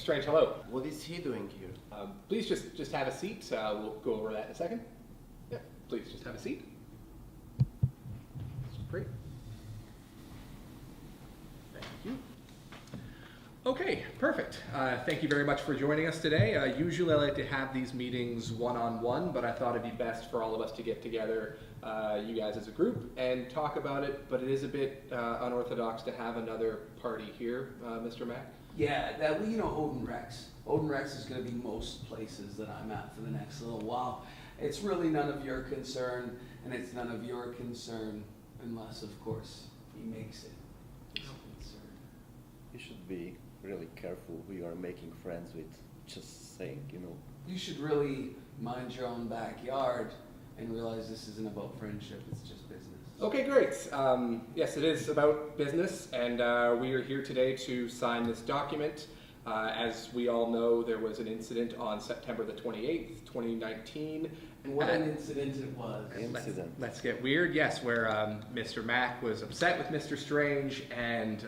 Strange, hello. What is he doing here? Please just have a seat. We'll go over that in a second. Yeah, please just have a seat. Great. Thank you. Okay, perfect. Thank you very much for joining us today. Usually I like to have these meetings one-on-one, but I thought it'd be best for all of us to get together, you guys as a group, and talk about it, but it is a bit unorthodox to have another party here, Mr. Mack. Yeah, Odin Rex. Odin Rex is going to be most places that I'm at for the next little while. It's really none of your concern, and it's none of your concern, unless, of course, he makes it his concern. You should be really careful who you are making friends with. Just saying, You should really mind your own backyard and realize this isn't about friendship, it's just business. Okay, great. Yes, it is about business, and we are here today to sign this document. As we all know, there was an incident on September the 28th, 2019. And what an incident it was. Let's get weird. Yes, where Mr. Mack was upset with Mr. Strange and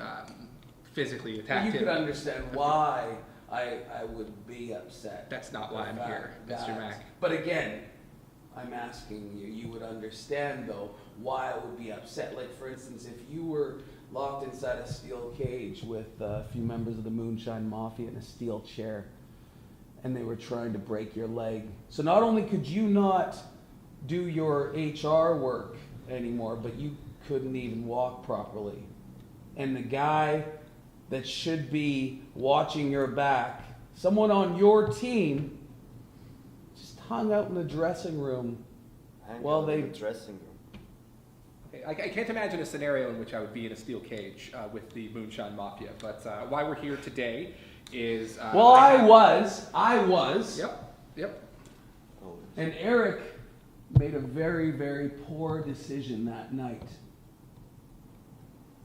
physically attacked him. You could understand why I would be upset. That's not why I'm here, Mr. Mack. But again, I'm asking you, you would understand though why I would be upset. Like for instance, if you were locked inside a steel cage with a few members of the Moonshine Mafia in a steel chair and they were trying to break your leg. So not only could you not do your HR work anymore, but you couldn't even walk properly. And the guy that should be watching your back, someone on your team, just hung out in the dressing room while they... dressing room. Okay, I can't imagine a scenario in which I would be in a steel cage with the Moonshine Mafia, but why we're here today is... well, I was. Yep. Oh, And Erik made a very, very poor decision that night.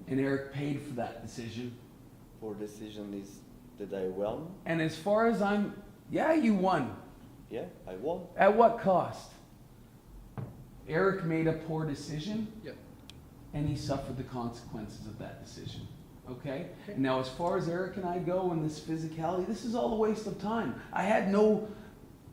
And Erik paid for that decision. poor decision is that I won. And as far as yeah, you won. Yeah, I won. At what cost? Erik made a poor decision. Yep. And he suffered the consequences of that decision. Okay? And now as far as Erik and I go in this physicality, this is all a waste of time. I had no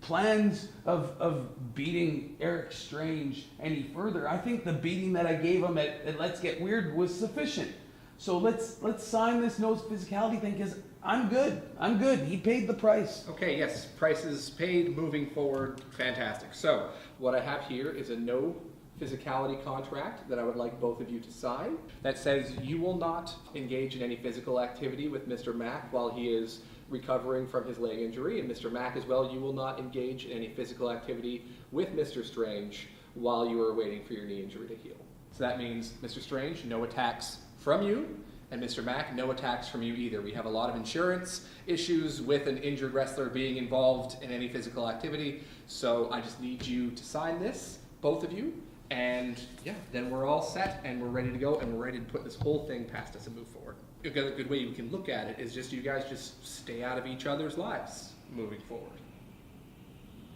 plans of beating Erik Strange any further. I think the beating that I gave him at Let's Get Weird was sufficient. So let's sign this No Physicality thing because I'm good. He paid the price. Okay, yes, price is paid, moving forward, fantastic. So, what I have here is a No Physicality Contract that I would like both of you to sign that says you will not engage in any physical activity with Mr. Mack while he is recovering from his leg injury, and Mr. Mack as well, you will not engage in any physical activity with Mr. Strange while you are waiting for your knee injury to heal. So that means, Mr. Strange, no attacks from you, and Mr. Mack, no attacks from you either. We have a lot of insurance issues with an injured wrestler being involved in any physical activity, so I just need you to sign this, both of you, and yeah, then we're all set and we're ready to go and we're ready to put this whole thing past us and move forward. A good way you can look at it is just you guys just stay out of each other's lives moving forward.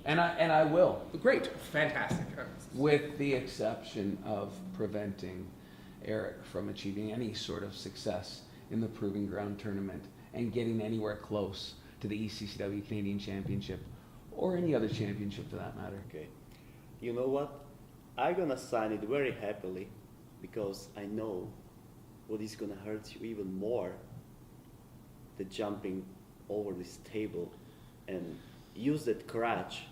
And I will. Great, fantastic. With the exception of preventing Erik from achieving any sort of success in the Proving Ground tournament and getting anywhere close to the ECCW Canadian Championship or any other championship for that matter. Okay. You know what? I'm gonna sign it very happily because I know what is gonna hurt you even more than jumping over this table and use that crutch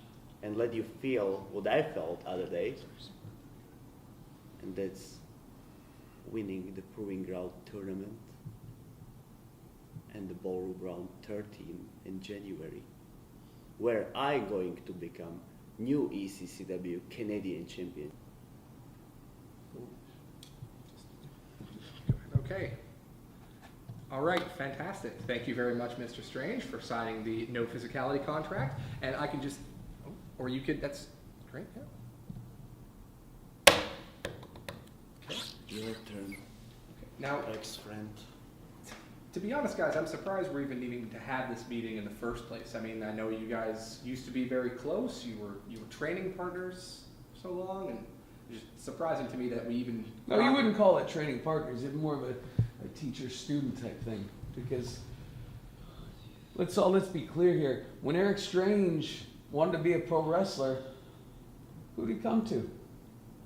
and let you feel what I felt other day. And that's winning the Proving Ground tournament and the Ballroom Round 13 in January, where I'm going to become new ECCW Canadian champion. Okay. All right, fantastic. Thank you very much, Mr. Strange, for signing the No Physicality Contract. And I can just, or you could, that's great, yeah. Your turn. Okay. Now, Ex-friend. to be honest, guys, I'm surprised we're even needing to have this meeting in the first place. I mean, I know you guys used to be very close. You were training partners for so long, and it's just surprising to me that we even... No, you wouldn't call it training partners. It's more of a teacher-student type thing because let's be clear here. When Erik Strange wanted to be a pro wrestler, who did he come to?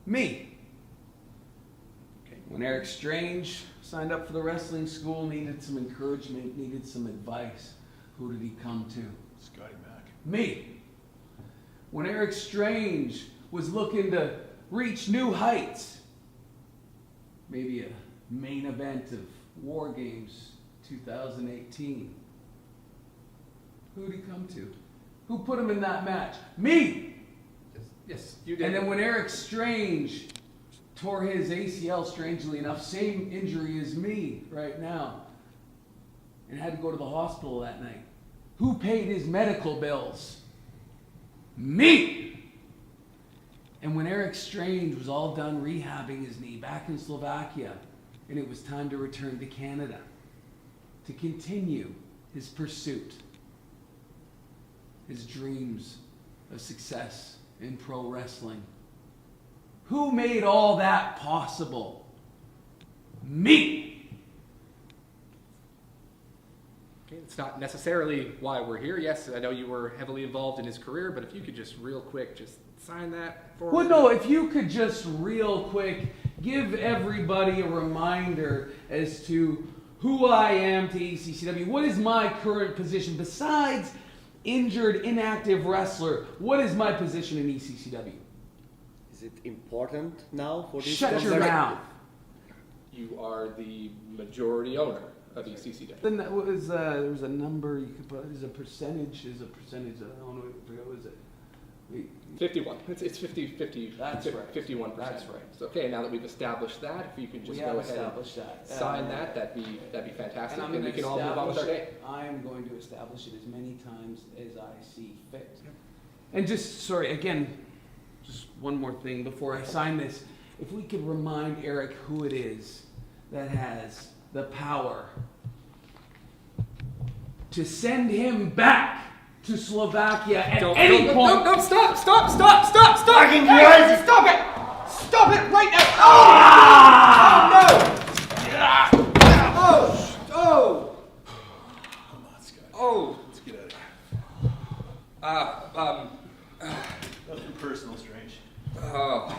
Me. Okay. When Erik Strange signed up for the wrestling school, needed some encouragement, needed some advice, who did he come to? Scotty Mac. Me. When Erik Strange was looking to reach new heights, maybe a main event of War Games 2018, who did he come to? Who put him in that match? Me! Yes, you did. And then when Erik Strange tore his ACL, strangely enough, same injury as me right now, and had to go to the hospital that night, who paid his medical bills? Me! And when Erik Strange was all done rehabbing his knee back in Slovakia, and it was time to return to Canada to continue his pursuit, his dreams of success in pro wrestling, who made all that possible? Me! Okay, it's not necessarily why we're here. Yes, I know you were heavily involved in his career, but if you could just real quick just sign that for Well, no, if you could just real quick give everybody a reminder as to who I am to ECCW. What is my current position besides injured, inactive wrestler? What is my position in ECCW? Is it important now for this? Shut your conversation? mouth. You are the majority owner of ECCW. Then that was there was a number you could put. There's a percentage. I don't know. I forgot what was it. 51. It's 50. That's right. 51%. That's right. So, okay, now that we've established that, if you could just We go have ahead and established that. sign that'd be fantastic, And I'm and we going can to all move on with our establish day. it. I am going to establish it as many times as I see fit. And just, sorry, again, just one more thing before I sign this. If we could remind Erik who it is that has the power to send him back to Slovakia at any point. No, stop! I can hey, stop it! Stop it right now! Oh! Come on, Scotty. Oh! Let's get out of here. Oh! Nothing personal, Strange. Oh!